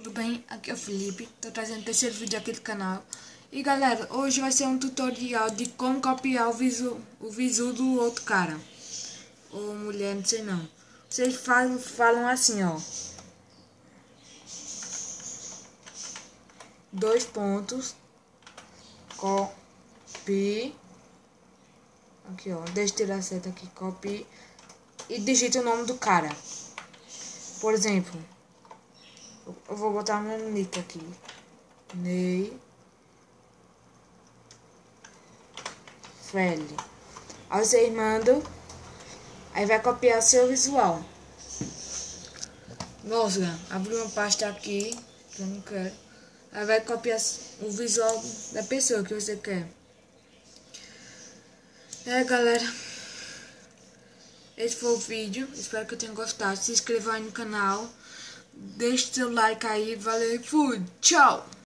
Tudo bem? Aqui é o Felipe, estou trazendo o terceiro vídeo aqui do canal. E galera, hoje vai ser um tutorial de como copiar o visu do outro cara. Ou mulher, não sei não. Vocês falam assim, ó. Dois pontos. Copy. Aqui, ó. Deixa eu tirar a seta aqui. Copy. E digita o nome do cara. Por exemplo, eu vou botar meu nick aqui. Ney Feli. Aí vocês mandam. Aí vai copiar seu visual. Nossa, abri uma pasta aqui que eu não quero. Aí vai copiar o visual da pessoa que você quer. Galera, esse foi o vídeo. Espero que eu tenha gostado. Se inscreva aí no canal. Deixe seu like aí. Valeu e fui. Tchau.